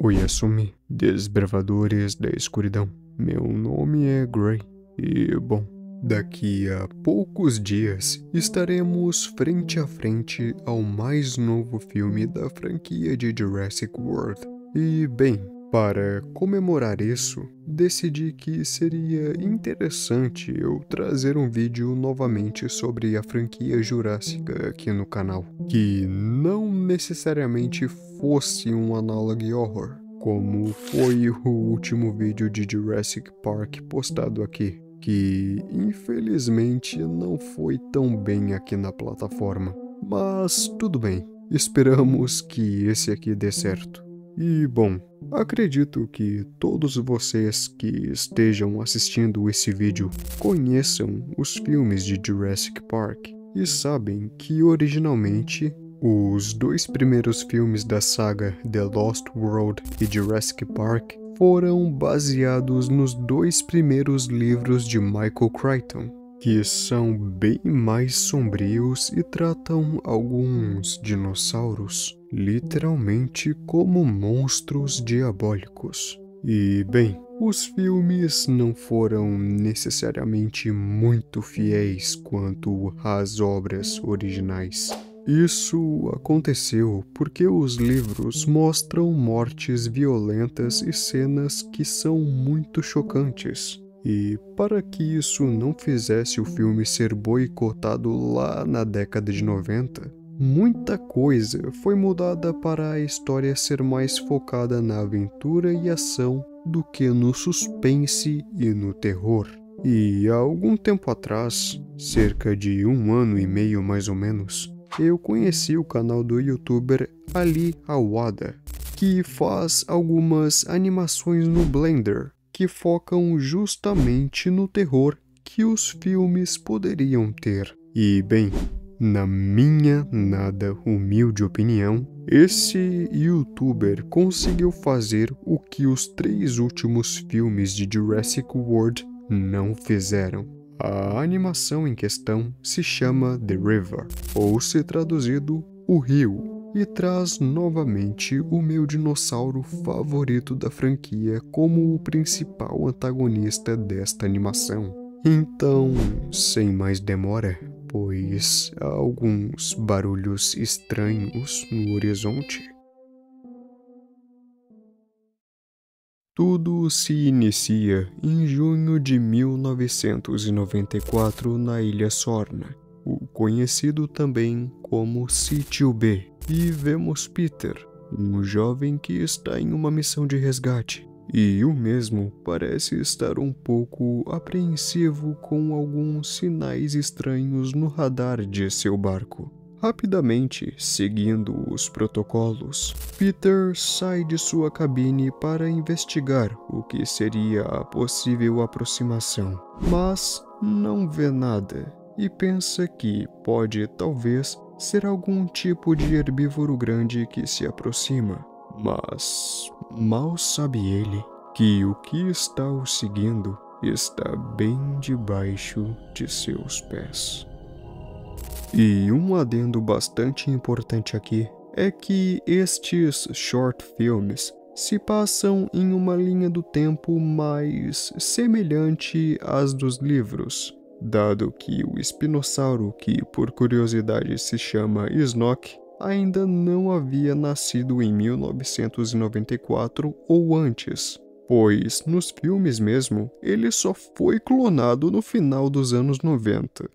Oi, Assumi, desbravadores da escuridão. Meu nome é Gray e, bom, daqui a poucos dias estaremos frente a frente ao mais novo filme da franquia de Jurassic World. E, bem, para comemorar isso, decidi que seria interessante eu trazer um vídeo novamente sobre a franquia Jurássica aqui no canal, que não necessariamente fosse um analogue horror, como foi o último vídeo de Jurassic Park postado aqui, que infelizmente não foi tão bem aqui na plataforma. Mas tudo bem, esperamos que esse aqui dê certo. E bom, acredito que todos vocês que estejam assistindo esse vídeo conheçam os filmes de Jurassic Park e sabem que originalmente os dois primeiros filmes da saga The Lost World e Jurassic Park foram baseados nos dois primeiros livros de Michael Crichton, que são bem mais sombrios e tratam alguns dinossauros literalmente como monstros diabólicos. E bem, os filmes não foram necessariamente muito fiéis quanto às obras originais. Isso aconteceu porque os livros mostram mortes violentas e cenas que são muito chocantes. E para que isso não fizesse o filme ser boicotado lá na década de 90, muita coisa foi mudada para a história ser mais focada na aventura e ação do que no suspense e no terror. E há algum tempo atrás, cerca de 1 ano e meio mais ou menos, eu conheci o canal do youtuber Ali Awada, que faz algumas animações no Blender que focam justamente no terror que os filmes poderiam ter. E bem, na minha nada humilde opinião, esse youtuber conseguiu fazer o que os 3 últimos filmes de Jurassic World não fizeram. A animação em questão se chama The River, ou se traduzido, o rio, e traz novamente o meu dinossauro favorito da franquia como o principal antagonista desta animação. Então, sem mais demora, pois há alguns barulhos estranhos no horizonte. Tudo se inicia em junho de 1994 na Ilha Sorna, o conhecido também como Sítio B, e vemos Peter, um jovem que está em uma missão de resgate, e o mesmo parece estar um pouco apreensivo com alguns sinais estranhos no radar de seu barco. Rapidamente, seguindo os protocolos, Peter sai de sua cabine para investigar o que seria a possível aproximação, mas não vê nada e pensa que pode talvez ser algum tipo de herbívoro grande que se aproxima, mas mal sabe ele que o que está o seguindo está bem debaixo de seus pés. E um adendo bastante importante aqui é que estes short films se passam em uma linha do tempo mais semelhante às dos livros, dado que o espinossauro, que por curiosidade se chama Snoke, ainda não havia nascido em 1994 ou antes, pois nos filmes mesmo ele só foi clonado no final dos anos 90.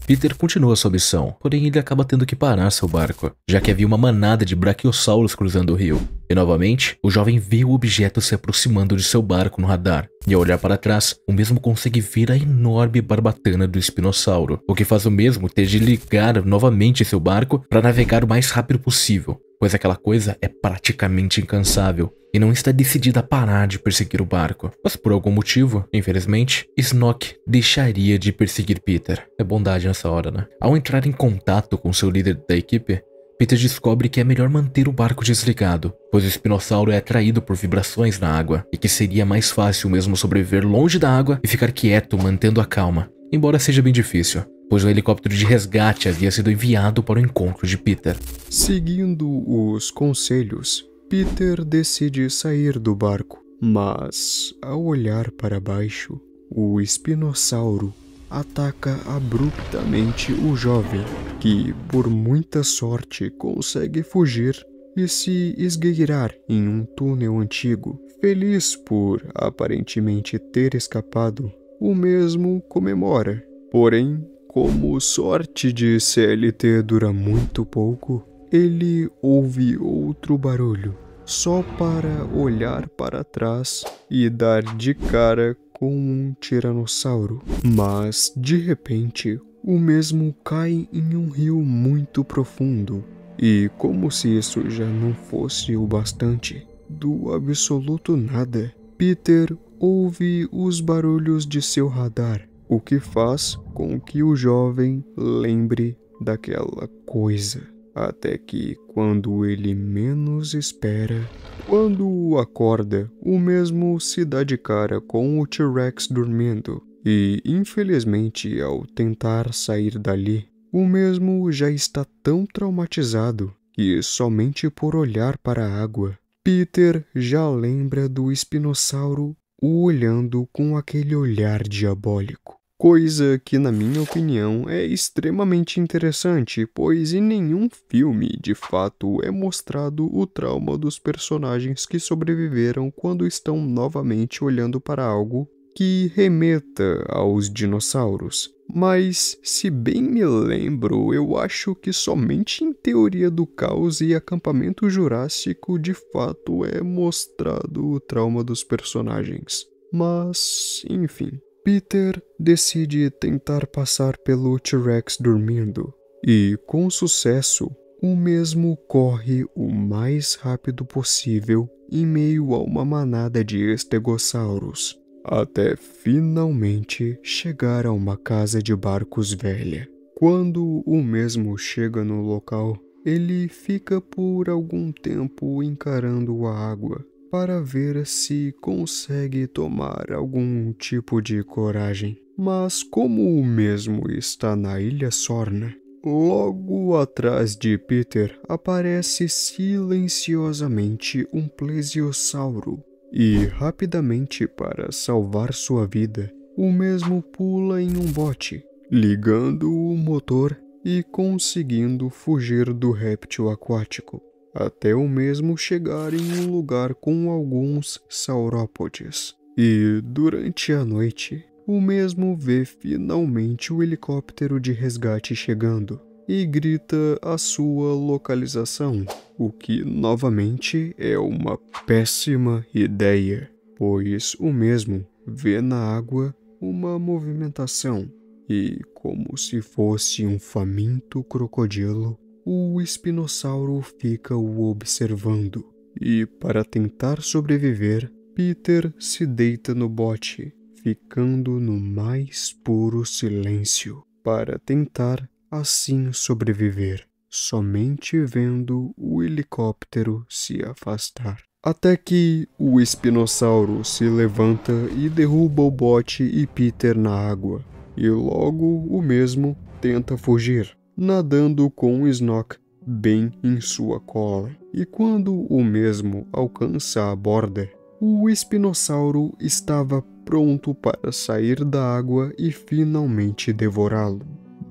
Peter continua sua missão, porém ele acaba tendo que parar seu barco, já que havia uma manada de braquiosauros cruzando o rio. E novamente, o jovem vê o objeto se aproximando de seu barco no radar, e ao olhar para trás, o mesmo consegue ver a enorme barbatana do espinossauro, o que faz o mesmo ter de ligar novamente seu barco para navegar o mais rápido possível, pois aquela coisa é praticamente incansável e não está decidida a parar de perseguir o barco. Mas por algum motivo, infelizmente, Snoke deixaria de perseguir Peter. É bondade nessa hora, né? Ao entrar em contato com seu líder da equipe, Peter descobre que é melhor manter o barco desligado, pois o espinossauro é atraído por vibrações na água, e que seria mais fácil mesmo sobreviver longe da água e ficar quieto mantendo a calma, embora seja bem difícil, pois um helicóptero de resgate havia sido enviado para o encontro de Peter. Seguindo os conselhos, Peter decide sair do barco, mas ao olhar para baixo, o espinossauro ataca abruptamente o jovem, que por muita sorte consegue fugir e se esgueirar em um túnel antigo. Feliz por aparentemente ter escapado, o mesmo comemora. Porém, como sorte de CLT dura muito pouco, ele ouve outro barulho, só para olhar para trás e dar de cara com um tiranossauro. Mas, de repente, o mesmo cai em um rio muito profundo. E como se isso já não fosse o bastante, do absoluto nada, Peter ouve os barulhos de seu radar, o que faz com que o jovem lembre daquela coisa. Até que, quando ele menos espera, quando acorda, o mesmo se dá de cara com o T-Rex dormindo. E, infelizmente, ao tentar sair dali, o mesmo já está tão traumatizado que, somente por olhar para a água, Peter já lembra do espinossauro o olhando com aquele olhar diabólico. Coisa que, na minha opinião, é extremamente interessante, pois em nenhum filme, de fato, é mostrado o trauma dos personagens que sobreviveram quando estão novamente olhando para algo que remeta aos dinossauros. Mas, se bem me lembro, eu acho que somente em Teoria do Caos e Acampamento Jurássico, de fato, é mostrado o trauma dos personagens. Mas, enfim. Peter decide tentar passar pelo T-Rex dormindo e, com sucesso, o mesmo corre o mais rápido possível em meio a uma manada de estegossauros, até finalmente chegar a uma casa de barcos velha. Quando o mesmo chega no local, ele fica por algum tempo encarando a água, para ver se consegue tomar algum tipo de coragem. Mas como o mesmo está na Ilha Sorna, logo atrás de Peter aparece silenciosamente um plesiosauro. E rapidamente, para salvar sua vida, o mesmo pula em um bote, ligando o motor e conseguindo fugir do réptil aquático, até o mesmo chegar em um lugar com alguns saurópodes. E, durante a noite, o mesmo vê finalmente o helicóptero de resgate chegando e grita a sua localização, o que, novamente, é uma péssima ideia, pois o mesmo vê na água uma movimentação e, como se fosse um faminto crocodilo, o espinossauro fica o observando, e para tentar sobreviver, Peter se deita no bote, ficando no mais puro silêncio, para tentar assim sobreviver, somente vendo o helicóptero se afastar. Até que o espinossauro se levanta e derruba o bote e Peter na água, e logo o mesmo tenta fugir, nadando com o Snoke bem em sua cola. E quando o mesmo alcança a borda, o espinossauro estava pronto para sair da água e finalmente devorá-lo.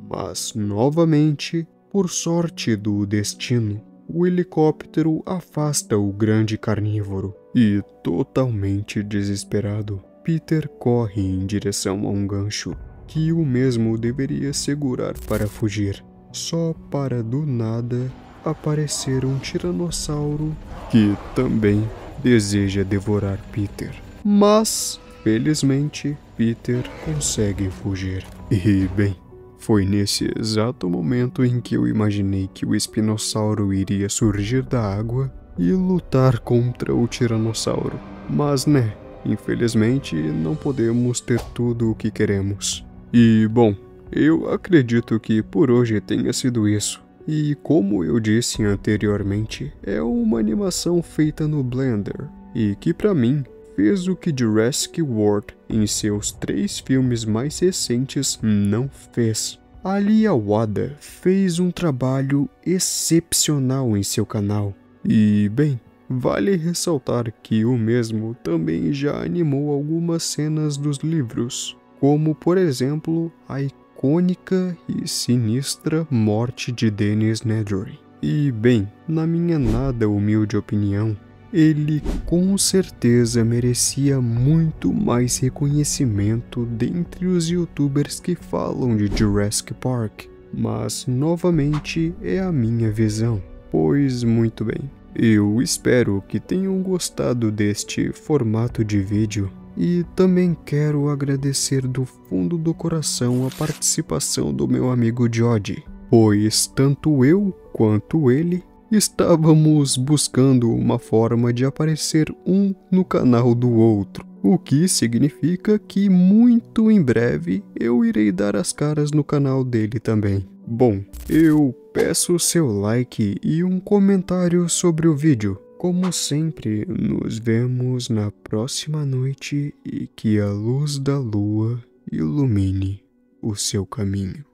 Mas, novamente, por sorte do destino, o helicóptero afasta o grande carnívoro e, totalmente desesperado, Peter corre em direção a um gancho que o mesmo deveria segurar para fugir, só para do nada aparecer um tiranossauro que também deseja devorar Peter. Mas, felizmente, Peter consegue fugir. E, bem, foi nesse exato momento em que eu imaginei que o espinossauro iria surgir da água e lutar contra o tiranossauro. Mas, né, infelizmente não podemos ter tudo o que queremos. E, bom, eu acredito que por hoje tenha sido isso. E como eu disse anteriormente, é uma animação feita no Blender e que pra mim fez o que Jurassic World em seus 3 filmes mais recentes não fez. A Alia Wada fez um trabalho excepcional em seu canal. E, bem, Vale ressaltar que o mesmo também já animou algumas cenas dos livros, como por exemplo a icônica e sinistra morte de Dennis Nedry. E bem, na minha nada humilde opinião, ele com certeza merecia muito mais reconhecimento dentre os youtubers que falam de Jurassic Park, mas novamente é a minha visão. Pois muito bem, eu espero que tenham gostado deste formato de vídeo e também quero agradecer do fundo do coração a participação do meu amigo Jody, pois tanto eu quanto ele estávamos buscando uma forma de aparecer um no canal do outro, o que significa que muito em breve eu irei dar as caras no canal dele também. Bom, eu peço o seu like e um comentário sobre o vídeo. Como sempre, nos vemos na próxima noite e que a luz da lua ilumine o seu caminho.